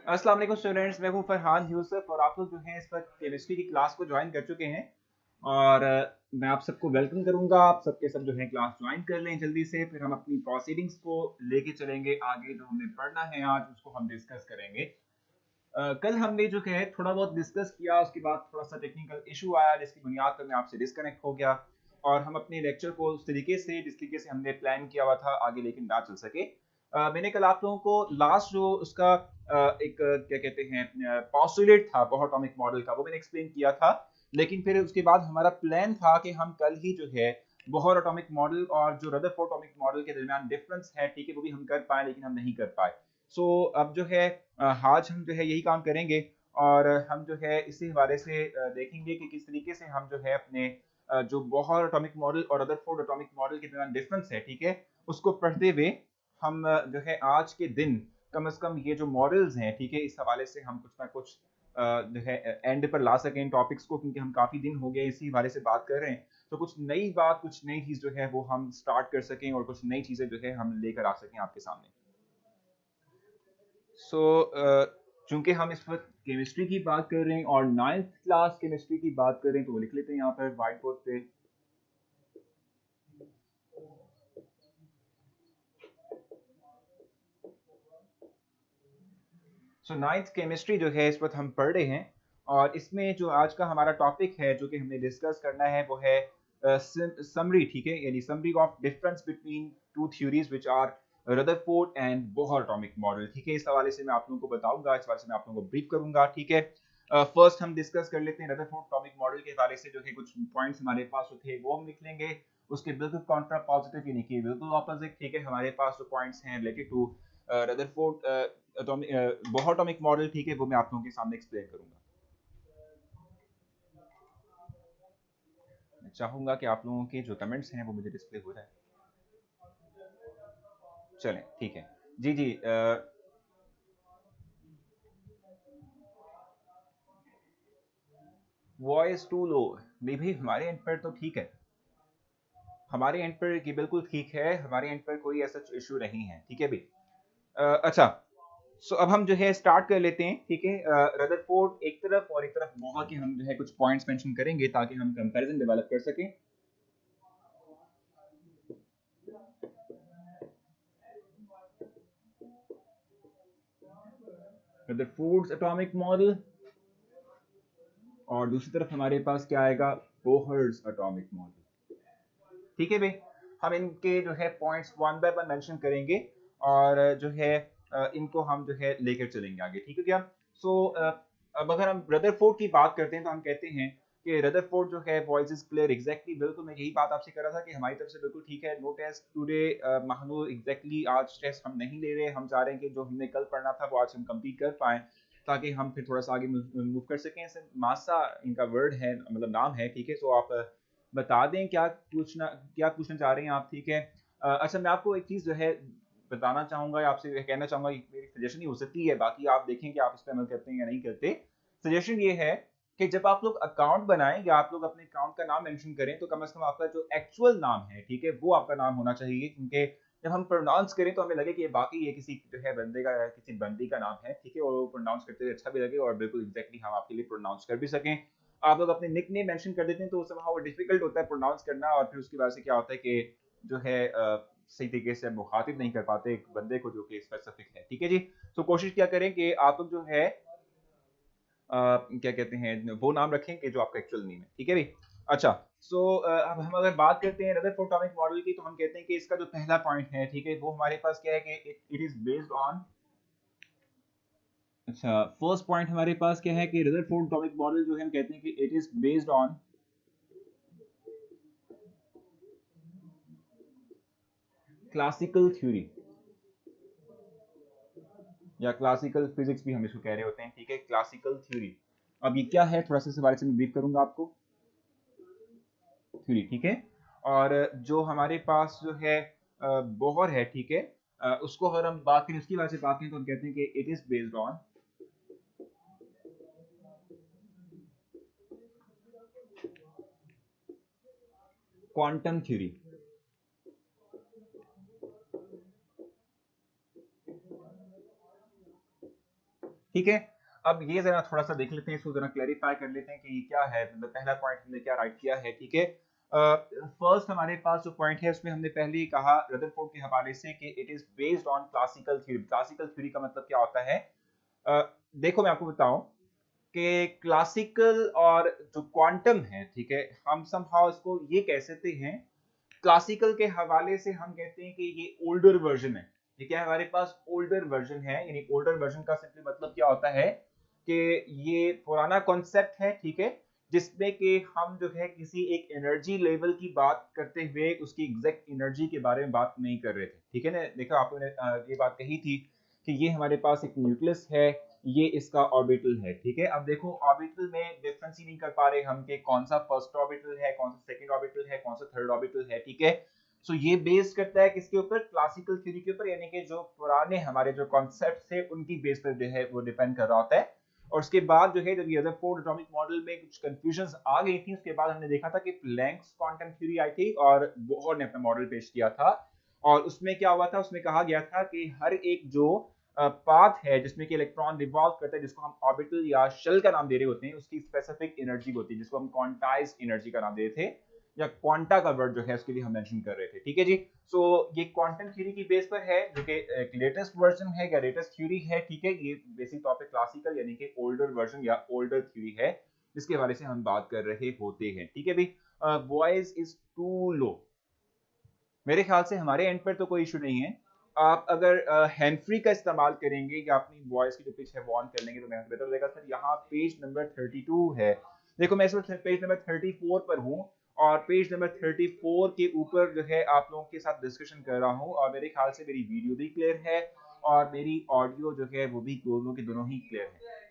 अस्सलाम वालेकुम स्टूडेंट्स, मैं हूं फरहान यूसुफ और आप लोग जो हैं इस वक्त केमिस्ट्री की क्लास को ज्वाइन कर चुके हैं। और मैं आप सबको वेलकम करूंगा। आप सबके सब जो है क्लास ज्वाइन कर लें जल्दी से, फिर हम अपनी प्रोसीडिंग्स को लेके चलेंगे आगे। जो हमने पढ़ना है आज उसको हम डिस्कस करेंगे। कल हमने जो है थोड़ा बहुत डिस्कस किया, उसके बाद थोड़ा सा टेक्निकल इशू आया जिसकी बुनियाद पर मैं आपसे डिस्कनेक्ट हो गया और हम अपने लेक्चर को उस तरीके से जिस तरीके से हमने प्लान किया हुआ था आगे लेकिन ना चल सके। मैंने कल आप लोगों को लास्ट जो उसका एक क्या कहते हैं पॉस्टुलेट था बोहर एटॉमिक मॉडल का, वो मैंने एक्सप्लेन किया था। लेकिन फिर उसके बाद हमारा प्लान था कि हम कल ही जो है बोहर एटॉमिक मॉडल और जो रदरफोर्ड एटॉमिक मॉडल के दरमियान डिफरेंस है, ठीक है, वो भी हम कर पाए लेकिन हम नहीं कर पाए। सो अब जो है आज हम जो है यही काम करेंगे और हम जो है इसी हवाले से देखेंगे कि किस तरीके से हम जो है अपने जो बोहर एटॉमिक मॉडल और रदरफोर्ड एटॉमिक मॉडल के दरमियान डिफरेंस है, ठीक है, उसको पढ़ते हुए हम जो है आज के दिन कम से कम ये जो मॉडल्स हैं, ठीक है, इस हवाले से हम कुछ ना कुछ जो है एंड पर ला सकें टॉपिक्स को, क्योंकि हम काफी दिन हो गए इसी हवाले से बात कर रहे हैं। तो कुछ नई बात, कुछ नई चीज जो है वो हम स्टार्ट कर सकें और कुछ नई चीजें जो है हम लेकर आ सकें आपके सामने। सो चूंकि हम इस वक्त केमिस्ट्री की बात कर रहे हैं और नाइन्थ क्लास केमिस्ट्री की बात कर रहे हैं, तो वो लिख लेते हैं यहाँ पर व्हाइट बोर्ड पे। सो नाइन्थ केमिस्ट्री जो है इस वक्त हम पढ़ रहे हैं और इसमें जो आज का हमारा टॉपिक है जो कि हमने डिस्कस करना है वो है समरी, ठीक है, यानी summary of difference between two theories which are Rutherford and Bohr atomic model. ठीक है, इस हवाले से मैं आप लोगों को बताऊंगा, इस हवाले से मैं आप लोगों को ब्रीफ करूंगा। ठीक है, फर्स्ट हम डिस्कस कर लेते हैं रदरफोर्ड एटॉमिक मॉडल के हवाले से जो है कुछ पॉइंट्स हमारे पास जो थे वो हम लिख लेंगे। उसके बिल्कुल कॉन्ट्रा पॉजिटिव यानी कि बिल्कुल ऑपोजिट, ठीक है, हमारे पास जो पॉइंट्स हैं related to Rutherford Bohr atomic model, ठीक है, वो मैं आप लोगों के सामने एक्सप्लेन करूंगा। मैं चाहूंगा कि आप लोगों के जो कमेंट्स हैं वो मुझे डिस्प्ले हो जाए। चलें, ठीक है, जी जी। Voice to low? नहीं भाई, हमारे एंड पर तो ठीक है, हमारे एंड पर ये बिल्कुल ठीक है, हमारे एंड पर कोई ऐसा इशू नहीं है, ठीक है भाई। अच्छा, सो अब हम जो है स्टार्ट कर लेते हैं, ठीक है। रदरफोर्ड एक तरफ और एक तरफ बोहर के हम जो है कुछ पॉइंट्स मेंशन करेंगे ताकि हम कंपैरिजन डेवलप कर सकें। रदरफोर्ड्स एटॉमिक मॉडल और दूसरी तरफ हमारे पास क्या आएगा, बोहर्स एटॉमिक मॉडल। ठीक है भाई, हम इनके जो है points one by one mention करेंगे और जो है इनको हम जो है लेकर चलेंगे आगे, ठीक है क्या। सो अब अगर हम रदरफोर्ड की बात करते हैं तो हम कहते हैं कि रदरफोर्ड जो है वॉइस इज क्लियर, एग्जैक्टली, बिल्कुल मैं यही बात आपसे कर रहा था कि हमारी तरफ से बिल्कुल ठीक है। No test today Mahnoor, exactly आज टेस्ट हम नहीं ले रहे, हम चाह रहे हैं कि जो हमने कल पढ़ना था वो आज हम कंप्लीट कर पाए ताकि हम फिर थोड़ा सा आगे मूव कर सकें। मासा इनका वर्ड है, मतलब नाम है, ठीक है। सो आप बता दें क्या पूछना चाह रहे हैं आप, ठीक है। अच्छा, मैं आपको एक चीज़ जो है बताना चाहूँगा या आपसे कहना चाहूँगा, मेरी सजेशन ही हो सकती है, बाकी आप देखें कि आप इस पर अमल करते हैं या नहीं करते। सजेशन ये है कि जब आप लोग अकाउंट बनाएं या आप लोग अपने अकाउंट का नाम मेंशन करें तो कम से कम आपका जो एक्चुअल नाम है, ठीक है, वो आपका नाम होना चाहिए, क्योंकि जब हम प्रोनाउंस करें तो हमें लगे कि ये बाकी ये किसी जो है बंदे का या किसी बंदी का नाम है, ठीक है, और वो प्रोनाउंस करते हुए अच्छा भी लगे और बिल्कुल एग्जैक्टली हम आपके लिए प्रोनाउंस कर भी सकें। आप लोग अपने निक नेम मेंशन कर देते हैं तो समहाउ डिफिकल्ट होता है प्रोनाउंस करना, और फिर उसकी वजह से क्या होता है कि जो है सही तरीके से मुखातिब नहीं कर पाते एक बंदे को जो कि स्पेसिफिक है, ठीक है जी। तो कोशिश क्या करें कि आप लोग जो है क्या कहते हैं वो नाम रखें कि जो आपका एक्चुअल नेम है, ठीक है भाई। अच्छा, सो अब हम अगर बात करते हैं रदरफोर्ड एटॉमिक मॉडल की तो हम कहते हैं कि इसका जो पहला पॉइंट है, ठीक है, वो हमारे पास क्या है कि इट इज बेस्ड ऑन। अच्छा, फर्स्ट पॉइंट हमारे पास क्या है कि रदरफोर्ड एटॉमिक मॉडल जो है हम कहते हैं कि it is based on classical theory या क्लासिकल फिजिक्स भी हम इसको कह रहे होते हैं, ठीक है, क्लासिकल थ्योरी। अब ये क्या है थोड़ा सा इस बारे में ब्रीफ करूंगा आपको। थ्योरी, ठीक है। और जो हमारे पास जो है बोहर है, ठीक है, उसको अगर हम बात करें, उसकी वजह से बात करें तो हम कहते हैं कि it is based on quantum theory. ठीक है, अब ये जरा थोड़ा सा देख लेते हैं, इसको जरा क्लैरिफाई कर लेते हैं कि ये क्या है, मतलब पहला पॉइंट हमने क्या राइट किया है। ठीक है, फर्स्ट हमारे पास जो पॉइंट है उसमें हमने पहले ही कहा रदरफोर्ड के हवाले से कि it is based on classical theory. Classical theory का मतलब क्या होता है, देखो मैं आपको बताऊं कि क्लासिकल और जो क्वांटम है, ठीक है, हम समहाउ इसको ये कह सकते हैं, क्लासिकल के हवाले से हम कहते हैं कि ये ओल्डर वर्जन है। ये क्या है, हमारे पास ओल्डर वर्जन है, यानी ओल्डर वर्जन का सिंपली मतलब क्या होता है कि ये पुराना कॉन्सेप्ट है, ठीक है, जिसमें कि हम जो है किसी एक एनर्जी लेवल की बात करते हुए उसकी एग्जैक्ट एनर्जी के बारे में बात नहीं कर रहे थे। ठीक है ना, देखो आपने ये बात कही थी कि ये हमारे पास एक न्यूक्लियस है, ये इसका ऑर्बिटल है। ठीक है, अब देखो ऑर्बिटल में डिफरेंस ही नहीं कर पा रहे हम कि कौन सा फर्स्ट ऑर्बिटल है, कौन सा सेकंड ऑर्बिटल है, कौन सा थर्ड ऑर्बिटल है। ठीक है, सो ये बेस करता है किसके ऊपर, क्लासिकल थ्योरी के ऊपर, यानी कि जो पुराने हमारे जो कॉन्सेप्ट थे उनकी बेस पर जो है वो डिपेंड कर रहा होता है। और उसके बाद जो है जब ये रदरफोर्ड एटॉमिक मॉडल में कुछ कंफ्यूजन्स आ गई थी, उसके बाद हमने देखा था कि प्लैंक्स क्वांटम थ्योरी आई थी और बोहर ने अपना मॉडल पेश किया था। और उसमें क्या हुआ था, उसमें कहा गया था कि हर एक जो पाथ है जिसमें कि इलेक्ट्रॉन रिवॉल्व करता है, जिसको हम ऑर्बिटल या शेल का नाम दे रहे होते हैं, उसकी स्पेसिफिक एनर्जी होती है जिसको हम क्वांटाइज्ड एनर्जी का नाम दे रहे थे, या क्वांटा का वर्ड जो है उसके लिए हम मेंशन कर रहे थे। ठीक है जी, सो ये क्वांटम थ्योरी की बेस पर है, जो कि एक लेटेस्ट वर्जन है या लेटेस्ट थ्योरी है। ठीक है, ये बेसिक टॉपिक क्लासिकल यानी कि ओल्डर वर्जन या ओल्डर थ्योरी है जिसके बारे से हम बात कर रहे होते हैं। ठीक है भाई, वॉइस इज टू लो, मेरे ख्याल से हमारे एंड पर तो कोई इशू नहीं है। आप अगर हैंड फ्री का इस्तेमाल करेंगे या अपनी वॉइस की जो पिच है वो ऑन कर लेंगे तो बेहतर रहेगा। सर यहाँ पेज नंबर 32 है, देखो मैं इस वक्त पेज नंबर 34 पर हूँ और पेज नंबर 34 के ऊपर जो है आप लोगों के साथ डिस्कशन कर रहा हूँ, और मेरे ख्याल से मेरी वीडियो भी क्लियर है और मेरी ऑडियो जो है वो भी दोनों के दोनों ही क्लियर है।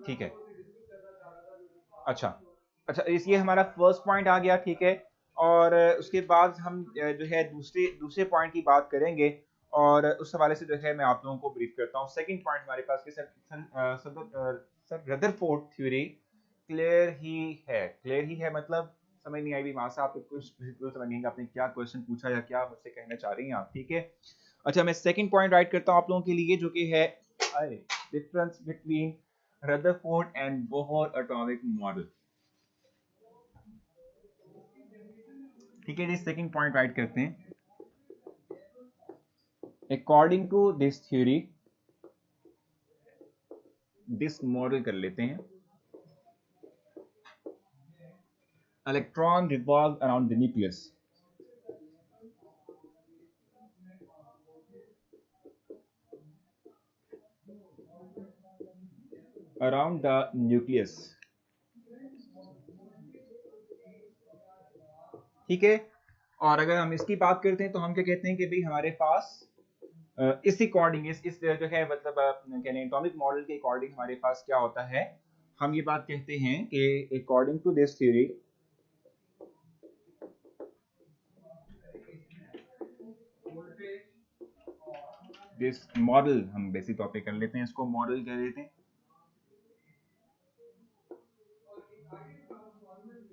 ठीक है, अच्छा अच्छा, इस ये हमारा फर्स्ट पॉइंट आ गया। ठीक है, और उसके बाद हम जो है दूसरे दूसरे पॉइंट की बात करेंगे, और उस हवाले से जो है मैं आप लोगों को ब्रीफ करता हूँ। सेकंड पॉइंट हमारे पास कि सर रदरफोर्ड थ्योरी क्लियर ही है। क्लियर ही है मतलब समझ नहीं आई भी वहां से आपको कुछ बिल्कुल समझ नहीं, आपने क्या क्वेश्चन पूछा या क्या मुझसे कहना चाह रही हैं आप। ठीक है, अच्छा मैं सेकंड पॉइंट राइट करता हूँ आप लोगों के लिए, जो कि है difference between Rutherford and Bohr atomic model. ठीक है जी, सेकंड पॉइंट राइट करते हैं। According to this theory, this model कर लेते हैं, electron revolve around the nucleus, around the nucleus. ठीक है, और अगर हम इसकी बात करते हैं तो हम क्या कहते हैं कि भाई हमारे पास इस अकॉर्डिंग इस जो है मतलब कहने एटॉमिक मॉडल के अकॉर्डिंग हमारे पास क्या होता है, हम ये बात कहते हैं कि according to this theory, this model, हम बेसिक टॉपिक कर लेते हैं, इसको मॉडल कह लेते हैं,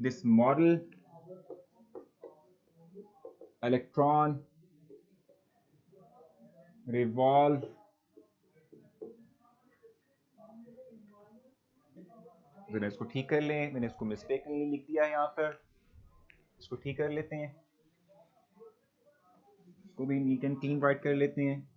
दिस मॉडल इलेक्ट्रॉन रिवॉल्व जरा इसको ठीक कर लें, मैंने इसको मिस्टेकली लिख दिया है यहाँ पर, इसको ठीक कर लेते हैं, इसको भी नीट एंड क्लीन राइट कर लेते हैं।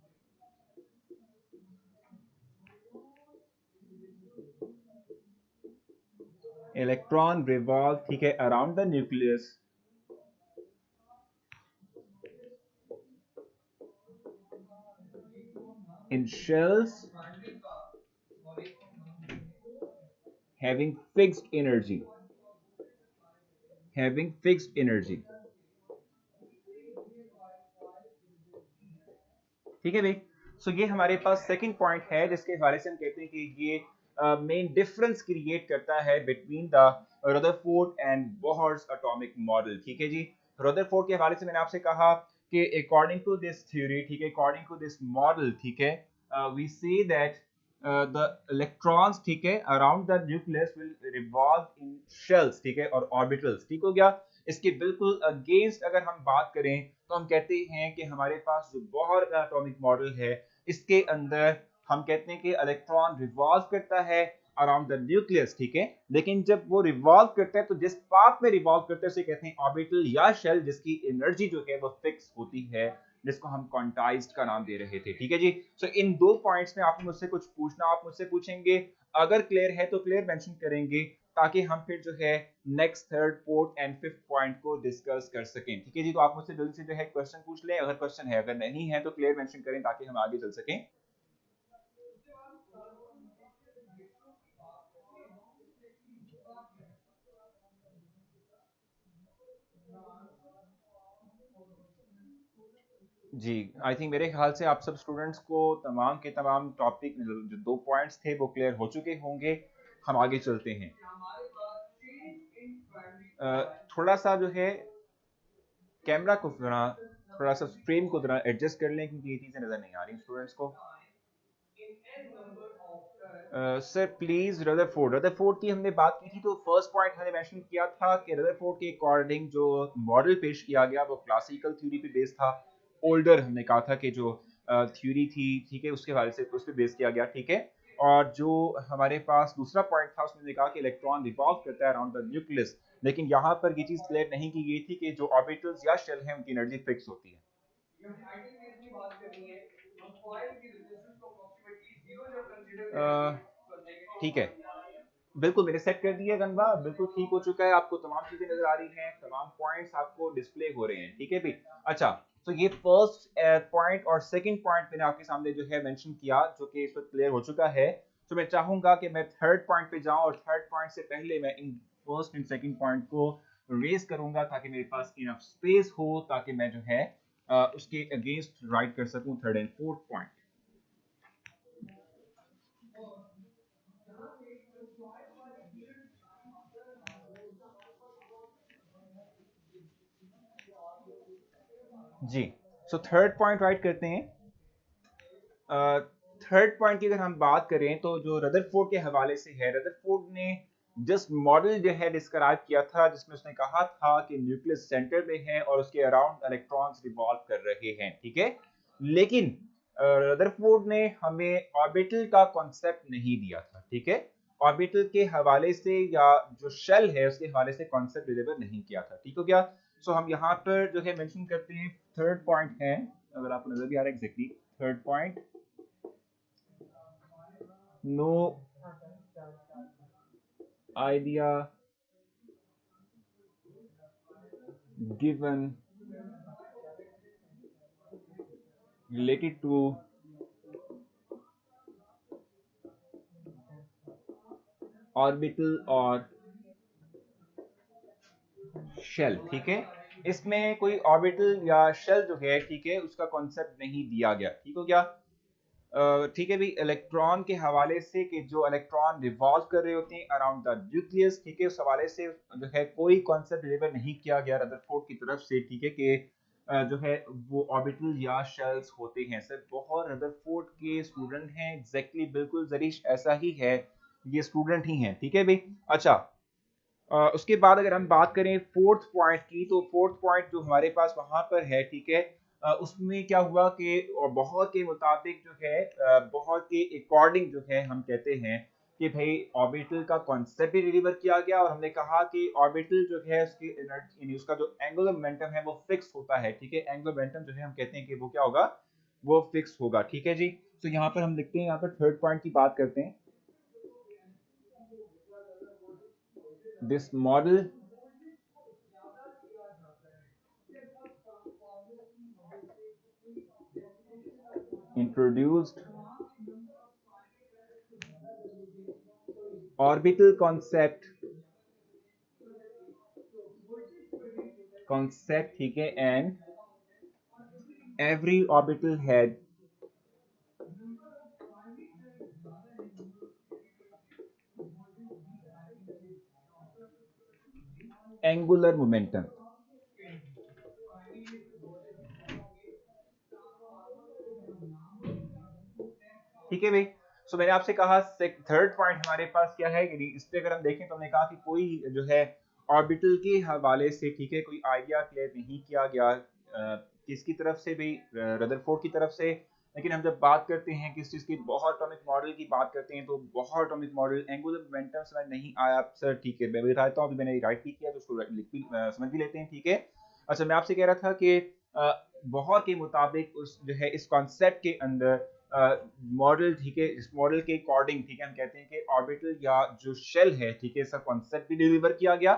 इलेक्ट्रॉन रिवॉल्व, ठीक है, around the nucleus in shells having fixed energy, having fixed energy। ठीक है भाई, सो ये हमारे पास सेकंड पॉइंट है जिसके हवाले से हम कहते हैं कि ये मेन डिफरेंस क्रिएट करता है between the Rutherford and Bohr's atomic model. ठीक है जी, रदरफोर्ड के हवाले से मैंने आपसे कहा कि अकॉर्डिंग टू दिस थ्योरी, ठीक है, अकॉर्डिंग टू दिस मॉडल, ठीक है, we say that the electrons, ठीक है, around the nucleus will revolve in shells, ठीक है, और ऑर्बिटल्स। ठीक हो गया, इसके बिल्कुल अगेंस्ट अगर हम बात करें तो हम कहते हैं कि हमारे पास जो बोहर का एटॉमिक मॉडल है इसके अंदर हम कहते हैं कि इलेक्ट्रॉन रिवॉल्व करता है अराउंड द न्यूक्लियस, ठीक है। लेकिन जब वो रिवॉल्व करता है तो जिस पाथ में रिवॉल्व करता है उसे कहते हैं ऑर्बिटल या शेल, जिसकी एनर्जी जो है वो फिक्स होती है, जिसको हम क्वांटाइज्ड का नाम दे रहे थे, ठीक है जी। सो इन दो पॉइंट्स में आपने मुझसे कुछ पूछना, आप मुझसे पूछेंगे, अगर क्लियर है तो क्लियर मेंशन करेंगे ताकि हम फिर जो है next, third, fourth and fifth point को डिस्कस कर सकें, ठीक है जी। तो आप मुझसे जल्दी से जो है क्वेश्चन पूछ लें, अगर क्वेश्चन है, अगर नहीं है तो क्लियर मेंशन करें ताकि हम आगे चल सकें। जी, आई थिंक मेरे ख्याल से आप सब स्टूडेंट्स को तमाम के तमाम टॉपिक जो 2 पॉइंट्स थे वो क्लियर हो चुके होंगे। हम आगे चलते हैं। थोड़ा सा जो है कैमरा को थोड़ा सा स्क्रीन को जरा एडजस्ट कर लें क्योंकि ये चीज़ें नज़र नहीं आ रही स्टूडेंट्स को। सर प्लीज रदरफोर्ड की हमने बात की थी, तो फर्स्ट पॉइंट हमने मेंशन किया था कि रदरफोर्ड के अकॉर्डिंग जो मॉडल पेश किया गया वो क्लासिकल थ्योरी पे बेस्ड था। ओल्डर हमने कहा था कि जो थ्योरी थी, ठीक है, उसके हवाले से उस पर बेस किया गया, ठीक है। और जो हमारे पास दूसरा पॉइंट था उसमें कहा कि इलेक्ट्रॉन रिवॉल्व करता है अराउंड द न्यूक्लियस, लेकिन यहाँ पर ये चीज क्लियर नहीं की गई थी कि जो ऑर्बिटल्स या शेल हैं उनकी एनर्जी फिक्स होती है। ठीक है, बिल्कुल मैंने सेट कर दिया गनवा, बिल्कुल ठीक हो चुका है, आपको तमाम चीजें नजर आ रही हैं, तमाम पॉइंट्स आपको डिस्प्ले हो रहे हैं, ठीक है भी। अच्छा, तो ये फर्स्ट पॉइंट और सेकंड पॉइंट मैंने आपके सामने जो है मेंशन किया, जो कि इस वक्त क्लियर हो चुका है। तो मैं चाहूंगा कि मैं थर्ड पॉइंट पे जाऊं, और थर्ड पॉइंट से पहले मैं in first and second point को रेज करूंगा ताकि मेरे पास इनफ स्पेस हो, ताकि मैं जो है उसके अगेंस्ट राइट कर सकूं थर्ड एंड फोर्थ पॉइंट। जी, सो थर्ड पॉइंट राइट करते हैं। थर्ड पॉइंट की अगर हम बात करें तो जो रदरफोर्ड के हवाले से है, रदरफोर्ड ने जस्ट मॉडल जो है डिस्क्राइब किया था जिसमें उसने कहा था कि न्यूक्लियस सेंटर में है और उसके अराउंड इलेक्ट्रॉन्स रिवॉल्व कर रहे हैं, ठीक है। लेकिन रदरफोर्ड ने हमें ऑर्बिटल का कॉन्सेप्ट नहीं दिया था, ठीक है। ऑर्बिटल के हवाले से या जो शेल है उसके हवाले से कॉन्सेप्ट डिलीवर नहीं किया था, ठीक हो गया। सो हम यहाँ पर जो है मेंशन करते हैं थर्ड पॉइंट है, अगर आपको नजर भी आ रहा है exactly third point, no idea given related to orbital और शेल, ठीक है। इसमें कोई ऑर्बिटल या शेल जो है, ठीक है, उसका कॉन्सेप्ट नहीं दिया गया, ठीक हो गया। ठीक है भी, इलेक्ट्रॉन के हवाले से कि जो इलेक्ट्रॉन रिवॉल्व कर रहे होते हैं अराउंड द न्यूक्लियस, ठीक है, उस हवाले से जो है कोई कॉन्सेप्ट डिलीवर नहीं किया गया रदरफोर्ड की तरफ से, ठीक है, कि जो है वो ऑर्बिटल या शेल्स होते हैं। सर बहुत रदरफोर्ड के स्टूडेंट हैं, एग्जैक्टली बिल्कुल जरीश ऐसा ही है, ये स्टूडेंट ही हैं, ठीक है भाई। अच्छा, उसके बाद अगर हम बात करें फोर्थ पॉइंट की, तो फोर्थ पॉइंट जो हमारे पास वहां पर है, ठीक है, उसमें क्या हुआ कि बहुत के मुताबिक जो है बहुत के अकॉर्डिंग जो है हम कहते हैं कि भाई ऑर्बिटल का कॉन्सेप्ट भी डिलीवर किया गया, और हमने कहा कि ऑर्बिटल जो है उसकी एनर्जी, उसका जो एंगुलर मोमेंटम है वो फिक्स होता है, ठीक है। एंगुलर मोमेंटम जो है हम कहते हैं कि वो क्या होगा, वो फिक्स होगा, ठीक है जी। तो यहाँ पर हम लिखते हैं, यहाँ पर थर्ड पॉइंट की बात करते हैं। This model introduced orbital concept, ठीक है, and every orbital had angular momentum, ठीक है भाई। सो मैंने आपसे कहा थर्ड पॉइंट हमारे पास क्या है, इस पे अगर हम देखें तो हमने कहा कि कोई जो है ऑर्बिटल के हवाले से, ठीक है, कोई आइडिया क्लियर नहीं किया गया किसकी तरफ से भी, रदरफोर्ड की तरफ से। लेकिन हम जब बात करते हैं किस चीज़ की, बहुत एटॉमिक मॉडल की बात करते हैं, तो बहुत एटॉमिक मॉडल एंगुलर मोमेंटम समझ नहीं आया सर, ठीक है मैं बताता हूँ, अभी मैंने राइट भी किया तो उसको लिख भी समझ भी लेते हैं, ठीक है। अच्छा, मैं आपसे कह रहा था कि बहुत के मुताबिक उस जो है इस कॉन्सेप्ट के अंदर मॉडल, ठीक है, इस मॉडल के अकॉर्डिंग, ठीक है, हम कहते हैं कि ऑर्बिटल या जो शेल है, ठीक है, इसका कॉन्सेप्ट भी डिलीवर किया गया।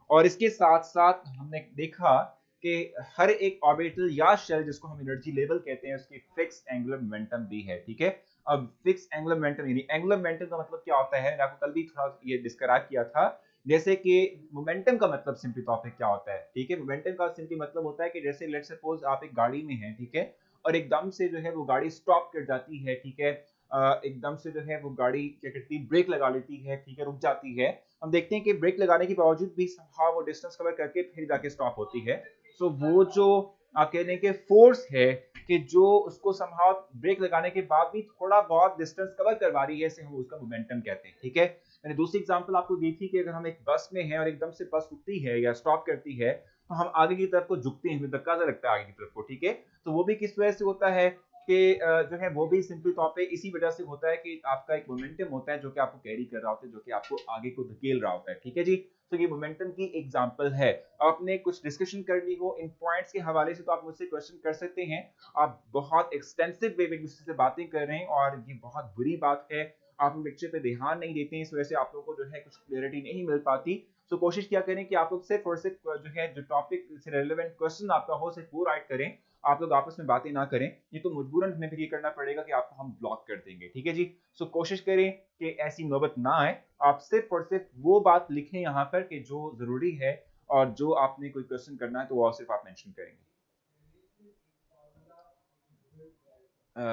और इसके साथ साथ हमने देखा कि हर एक ऑर्बिटल या शेल जिसको हम एनर्जी लेवल कहते हैं, उसकी फिक्स एंगुलर मोमेंटम भी है, ठीक है। अब फिक्स एंगुलर मोमेंटम यानी एंगुलर मोमेंटम का मतलब क्या होता है, मैंने आपको कल भी थोड़ा ये डिस्क्राइब किया था। जैसे कि मोमेंटम का मतलब सिंपली तौर पे क्या होता है, ठीक है, मोमेंटम का सिंपली मतलब होता है कि जैसे लेट्स सपोज आप एक गाड़ी में हैं, ठीक है, और एकदम से जो है वो गाड़ी स्टॉप कर जाती है, ठीक है, एकदम से जो है वो गाड़ी क्या करती है, ब्रेक लगा लेती है, ठीक है, रुक जाती है। हम देखते हैं कि ब्रेक लगाने के बावजूद भी somehow वो डिस्टेंस कवर करके फिर जाके स्टॉप होती है। सो वो जो आप कह लें कि फोर्स है कि जो उसको somehow ब्रेक लगाने के बाद भी थोड़ा बहुत डिस्टेंस कवर करवा रही है, इसे हम उसका मोमेंटम कहते हैं, ठीक है। मैंने दूसरी एग्जांपल आपको दी थी कि अगर हम एक बस में हैं और एकदम से बस रुकती है या स्टॉप करती है, तो हम आगे की तरफ को झुकते हैं, हमें धक्का सा लगता है आगे की तरफ को, ठीक है। तो वो भी किस वजह से होता है कि जो है वो भी सिंपली तौर पे इसी वजह से होता है कि आपका एक मोमेंटम होता है जो कि आपको कैरी कर रहा होता है, जो कि आपको आगे को धकेल रहा होता है, ठीक है जी। तो ये मोमेंटम की एग्जांपल है। आपने कुछ डिस्कशन करनी हो इन पॉइंट्स के हवाले से तो आप मुझसे क्वेश्चन कर सकते हैं। आप बहुत एक्सटेंसिव वे में एक दूसरे से बातें कर रहे हैं और ये बहुत बुरी बात है। आप लेक्चर पे ध्यान नहीं देते हैं, इस वजह से आप लोगों को जो है कुछ क्लियरिटी नहीं मिल पाती। तो कोशिश किया करें कि आप लोग सिर्फ और सिर्फ जो है जो टॉपिक से रेलेवेंट क्वेश्चन आपका हो सिर्फ वो राइट करें, आप लोग आपस में बातें ना करें, ये तो मजबूरन हमें फिर ये करना पड़ेगा कि आपको हम ब्लॉक कर देंगे, ठीक है जी। सो कोशिश करें कि ऐसी नौबत ना आए, आप सिर्फ और सिर्फ वो बात लिखें यहाँ पर कि जो जरूरी है, और जो आपने कोई क्वेश्चन करना है तो वो सिर्फ आप मेंशन करेंगे।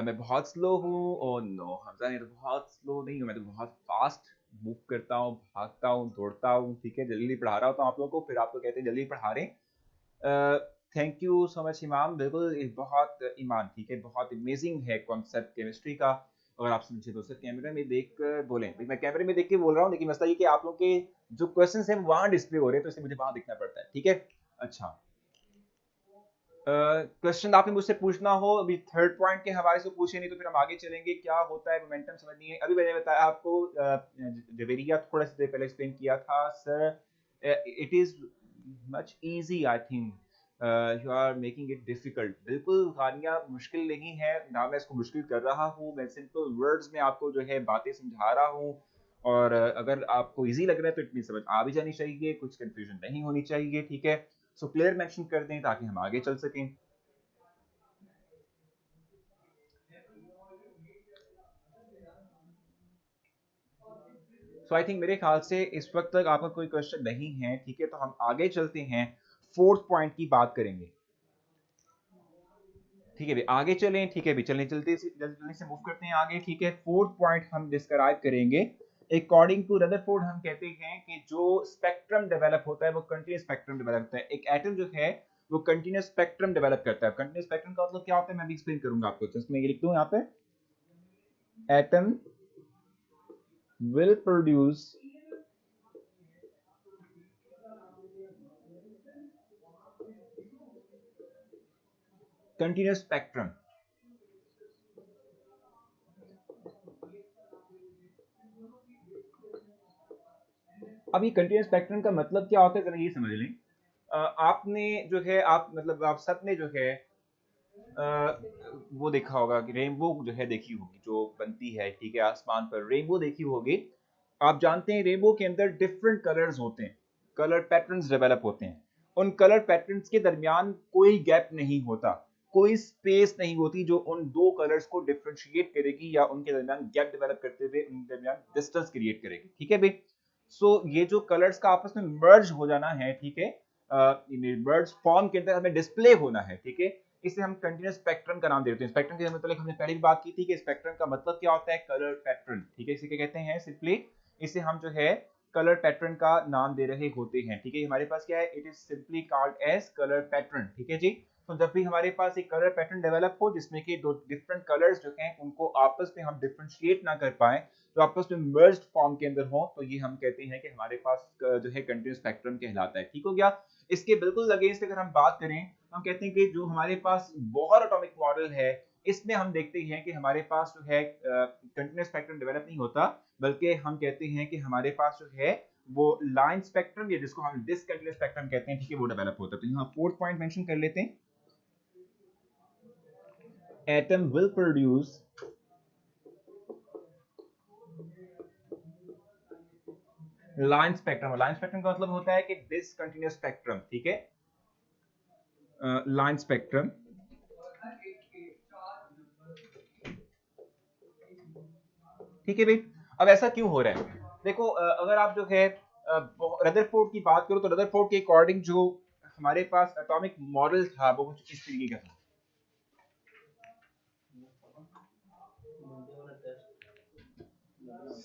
मैं बहुत स्लो हूँ, ओह नो हमजा, ये तो बहुत स्लो नहीं हूँ, मैं तो बहुत फास्ट मूव करता हूँ, भागता हूँ, दौड़ता हूँ, ठीक है, जल्दी पढ़ा रहा होता हूँ आप लोगों को, फिर आप लोग कहते हैं जल्दी पढ़ा रहे हैं। थैंक यू सो मच इमाम, बिल्कुल बहुत ईमान, ठीक है, बहुत अमेजिंग है कॉन्सेप्ट केमिस्ट्री का। अगर आप समझे तो सर कैमरे में देख कर बोलें, भाई मैं कैमरे में देख के बोल रहा हूँ, लेकिन मसला ये कि आप लोग के जो क्वेश्चन है वहां डिस्प्ले हो रहे हैं, तो इसलिए मुझे वहां दिखना पड़ता है, ठीक है। अच्छा, क्वेश्चन आपने मुझसे पूछना हो अभी थर्ड पॉइंट के हवाले से पूछे, नहीं तो फिर हम आगे चलेंगे। क्या होता है मोमेंटम समझनी है, अभी मैंने बताया आपको, जवेरिया थोड़ा सा पहले एक्सप्लेन किया था sir. It is much easy, I think you are making it difficult. बिल्कुल गानिया मुश्किल नहीं है ना, मैं इसको मुश्किल कर रहा हूँ, मैं सिंपल वर्ड्स में आपको जो है बातें समझा रहा हूँ। और अगर आपको इजी लग रहा है तो इतनी समझ आ भी जानी चाहिए, कुछ कंफ्यूजन नहीं होनी चाहिए, ठीक है। सो क्लियर मेंशन कर दें ताकि हम आगे चल सकें। सो आई थिंक मेरे ख्याल से इस वक्त तक आपका कोई क्वेश्चन नहीं है, ठीक है, तो हम आगे चलते हैं, फोर्थ पॉइंट की बात करेंगे, ठीक है भाई, आगे चलें, ठीक है भाई, चलें जल्दी से मूव करते हैं आगे, ठीक है। फोर्थ पॉइंट हम डिस्क्राइब करेंगे। अकॉर्डिंग टू रदरफोर्ड हम कहते हैं कि जो स्पेक्ट्रम डेवलप होता है वो कंटीन्यूअस स्पेक्ट्रम डेवलप होता है। एक एटम जो है वो कंटीन्यूअस स्पेक्ट्रम डेवलप करता है। कंटीन्यूअस स्पेक्ट्रम का मतलब क्या होता है मैं भी एक्सप्लेन करूंगा आपको, तो इसमें ये लिख दूं यहाँ पे, atom will produce continuous spectrum। अब ये कंटीन्यूअस स्पेक्ट्रम का मतलब क्या होता है जरा ये समझ लें। आपने जो है आप मतलब आप सब ने जो है वो देखा होगा कि रेनबो जो है देखी होगी, जो बनती है, ठीक है, आसमान पर रेनबो देखी होगी। आप जानते हैं रेनबो के अंदर डिफरेंट कलर्स होते हैं, कलर पैटर्न्स डेवलप होते हैं। उन कलर पैटर्न्स के दरमियान कोई गैप नहीं होता, कोई स्पेस नहीं होती जो उन दो कलर्स को डिफरेंशिएट करेगी या उनके दरमियान गैप डेवलप करते हुए उनके दरमियान डिस्टेंस क्रिएट करेगी, ठीक है भाई। सो ये जो कलर्स का आपस में मर्ज हो जाना है, ठीक है, मर्ज फॉर्म के अंदर हमें डिस्प्ले होना है, ठीक है, इसे हम कंटीन्यूअस स्पेक्ट्रम का नाम देते हैं। स्पेक्ट्रम के मतलब हमने पहले भी बात की थी कि स्पेक्ट्रम का मतलब क्या होता है, कलर पैटर्न, ठीक है, इसे क्या कहते हैं सिंपली, इसे हम जो है कलर पैटर्न का नाम दे रहे होते हैं, ठीक है। हमारे पास क्या है, it is simply called as colour pattern, ठीक है जी। तो जब भी हमारे पास एक कलर पैटर्न डेवलप हो जिसमें कि दो डिफरेंट कलर्स जो हैं उनको आपस में हम डिफरेंशिएट ना कर पाए, तो आपस में मर्ज्ड फॉर्म के अंदर हो, तो ये हम कहते हैं कि हमारे पास जो है कंटीन्यूअस स्पेक्ट्रम कहलाता है। ठीक हो गया। इसके बिल्कुल अगेंस्ट अगर हम बात करें, हम कहते हैं कि जो हमारे पास बोहर एटॉमिक मॉडल है, इसमें हम देखते हैं कि हमारे पास जो है कंटीन्यूअस स्पेक्ट्रम डेवलप नहीं होता, बल्कि हम कहते हैं कि हमारे पास जो है वो लाइन स्पेक्ट्रम, या जिसको हम डिसकंटिन्यूअस स्पेक्ट्रम कहते हैं, ठीक है, वो डेवलप होता है। तो यहाँ फोर्थ पॉइंट मेंशन कर लेते हैं, atom will produce line spectrum. Line spectrum का मतलब होता है कि डिसकंटिन्यूअस स्पेक्ट्रम, ठीक है, लाइन स्पेक्ट्रम। ठीक है भाई। अब ऐसा क्यों हो रहा है? देखो अगर आप जो है रदरफोर्ड की बात करो, तो रदरफोर्ड के अकॉर्डिंग जो हमारे पास एटॉमिक मॉडल था वो कुछ इस तरीके का था।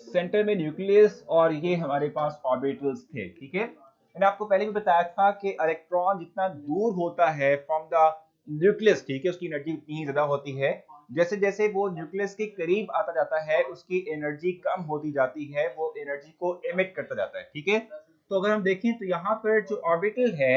सेंटर में न्यूक्लियस और ये हमारे पास ऑर्बिटल्स थे। ठीक है, मैंने आपको पहले भी बताया था कि इलेक्ट्रॉन जितना दूर होता है फ्रॉम द न्यूक्लियस, ठीक है, उसकी एनर्जी उतनी ही ज्यादा होती है। जैसे जैसे वो न्यूक्लियस के करीब आता जाता है उसकी एनर्जी कम होती जाती है, वो एनर्जी को एमिट करता जाता है। ठीक है, तो अगर हम देखें तो यहाँ पर जो ऑर्बिटल है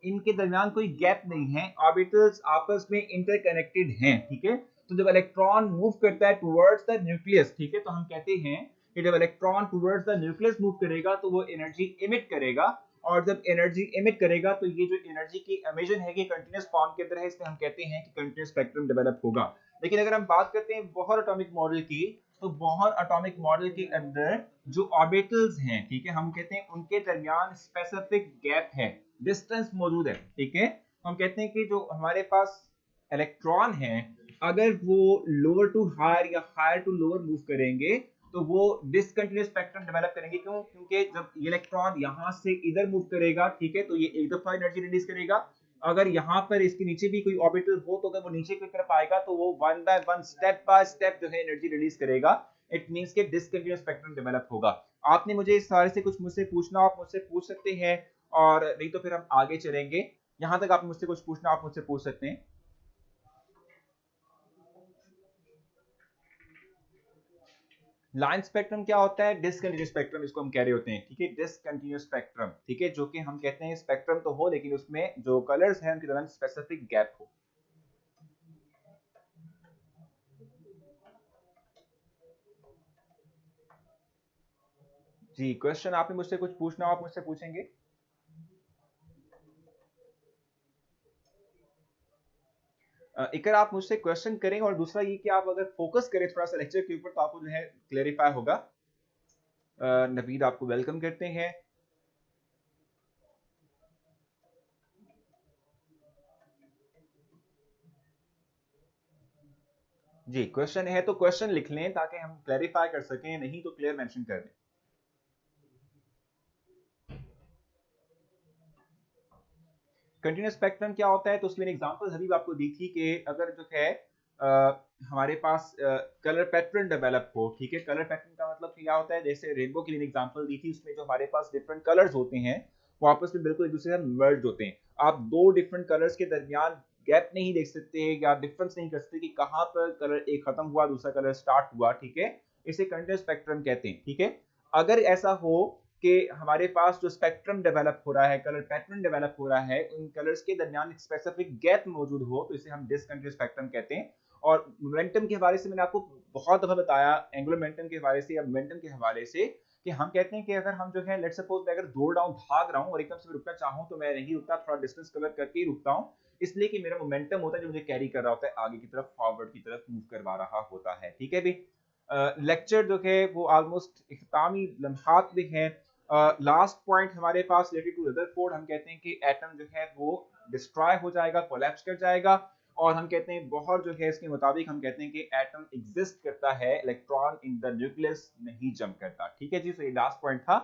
इनके दरमियान कोई गैप नहीं है, ऑर्बिटल्स आपस में इंटरकनेक्टेड हैं। ठीक है, तो जब इलेक्ट्रॉन मूव करता है टुवर्ड्स द न्यूक्लियस, ठीक है, तो हम कहते हैं कि जब electron towards the nucleus move करेगा तो वो एनर्जी एमिट करेगा, और जब एनर्जी एमिट करेगा तो ये जो एनर्जी की एमिशन है ये कंटीन्यूअस फॉर्म के अंदर है, इसलिए हम कहते हैं कि कंटीन्यूअस स्पेक्ट्रम डेवलप होगा। लेकिन अगर हम बात करते हैं बोहर एटॉमिक मॉडल की, तो बोहर एटॉमिक मॉडल के अंदर जो ऑर्बिटल्स हैं, ठीक है, हम कहते हैं उनके दरमियान स्पेसिफिक गैप है, डिस्टेंस मौजूद है। ठीक है, हम कहते हैं कि जो हमारे पास इलेक्ट्रॉन है अगर वो लोअर टू हायर या हायर टू लोअर मूव करेंगे तो वो डिसकंटिन्यूअस स्पेक्ट्रम डेवलप करेंगे। क्यों? क्योंकि जब इलेक्ट्रॉन यहां से इधर मूव करेगा, ठीक है, तो ये एक दफा एनर्जी रिलीज करेगा। अगर यहाँ पर इसके नीचे भी कोई ऑर्बिटल हो तो अगर वो नीचे की तरफ आएगा तो वो वन बाय स्टेप जो है एनर्जी रिलीज करेगा। इट मींस के डिसकंटिन्यूअस स्पेक्ट्रम डेवलप होगा। आपने मुझे इस सारे से कुछ मुझसे पूछना, आप मुझसे पूछ सकते हैं, और नहीं तो फिर हम आगे चलेंगे। यहां तक आप मुझसे कुछ पूछना, आप मुझसे पूछ सकते हैं। लाइन स्पेक्ट्रम क्या होता है? डिसकंटिन्यूअस स्पेक्ट्रम इसको हम कह रहे होते हैं। ठीक है, डिसकंटिन्यूअस स्पेक्ट्रम, ठीक है, जो कि हम कहते हैं स्पेक्ट्रम तो हो लेकिन उसमें जो कलर्स हैं उनके दरमियान स्पेसिफिक गैप हो। जी, क्वेश्चन आपने मुझसे कुछ पूछना हो आप मुझसे पूछेंगे। इकर आप मुझसे क्वेश्चन करें, और दूसरा ये कि आप अगर फोकस करें थोड़ा सा लेक्चर के ऊपर तो आपको जो है क्लेरिफाई होगा। नवीद आपको वेलकम करते हैं। जी, क्वेश्चन है तो क्वेश्चन लिख लें ताकि हम क्लेरिफाई कर सकें, नहीं तो क्लियर मेंशन कर दें। कंटीन्यूअस स्पेक्ट्रम क्या होता है? तो उसमें एग्जांपल हबीब आपको दी थी कि अगर जो है हमारे पास कलर पैटर्न डेवलप हो, ठीक है, कलर पैटर्न का मतलब क्या होता है? जैसे रेनबो की एग्जांपल दी थी, उसमें जो हमारे पास डिफरेंट कलर्स होते हैं वो आपस में बिल्कुल एक दूसरे से मर्ज होते हैं। आप दो डिफरेंट कलर्स के दरमियान गैप नहीं देख सकते या डिफरेंस नहीं कर सकते कि कहां पर कलर एक खत्म हुआ दूसरा कलर स्टार्ट हुआ। ठीक है, इसे कंटीन्यूअस स्पेक्ट्रम कहते हैं। ठीक है, अगर ऐसा हो कि हमारे पास जो स्पेक्ट्रम डेवलप हो रहा है, कलर पैटर्न डेवलप हो रहा है, उन कलर्स के दरमियान एक स्पेसिफिक गैप मौजूद हो, तो इसे हम डिसकंटिन्यूअस स्पेक्ट्रम कहते हैं। और मोमेंटम के हवाले से मैंने आपको बहुत दफा बताया, एंगुलर मोमेंटम के हवाले से या मोमेंटम के हवाले से, कि हम कहते हैं कि अगर हम जो है लेट्स सपोज मैं अगर दौड़ रहा हूँ, भाग रहा हूँ और एकदम से रुकना चाहूँ तो मैं नहीं रुकता, थोड़ा डिस्टेंस कवर करके ही रुकता हूँ, इसलिए कि मेरा मोमेंटम होता है जो मुझे कैरी कर रहा होता है आगे की तरफ, फॉरवर्ड की तरफ मूव करवा रहा होता है। ठीक है भी, लेक्चर जो है वो ऑलमोस्ट इख्तितामी लम्हात में है। लास्ट पॉइंट हमारे पास रिलेटेड टू रदरफोर्ड, हम कहते हैं कि एटम जो है वो डिस्ट्रॉय हो जाएगा, कोलैप्स कर जाएगा, और हम कहते हैं बोहर जो है इसके मुताबिक हम कहते हैं कि एटम एग्जिस्ट करता है, इलेक्ट्रॉन इन द न्यूक्लियस नहीं जम करता। ठीक है जी, तो ये लास्ट पॉइंट था।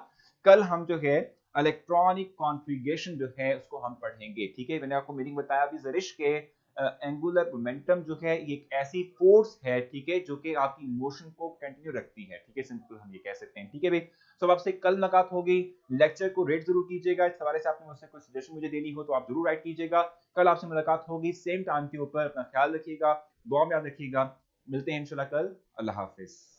कल हम जो है इलेक्ट्रॉनिक कॉन्फ़िगरेशन जो है उसको हम पढ़ेंगे। ठीक है, मैंने आपको मीनिंग बताया अभी जरिश के एंगुलर मोमेंटम जो है ये एक ऐसी फोर्स है, ठीक है, जो कि आपकी मोशन को कंटिन्यू रखती है, ठीक है, सिंपल हम ये कह सकते हैं, ठीक है भाई। तो आपसे कल मुलाकात होगी, लेक्चर को रेट जरूर कीजिएगा, इस हवाले से आपने मुझसे कोई सजेशन मुझे देनी हो तो आप जरूर राइट कीजिएगा। कल आपसे मुलाकात होगी सेम टाइम के ऊपर, अपना ख्याल रखिएगा, दुआ में याद रखिएगा, मिलते हैं इंशाल्लाह कल। अल्लाह हाफिज।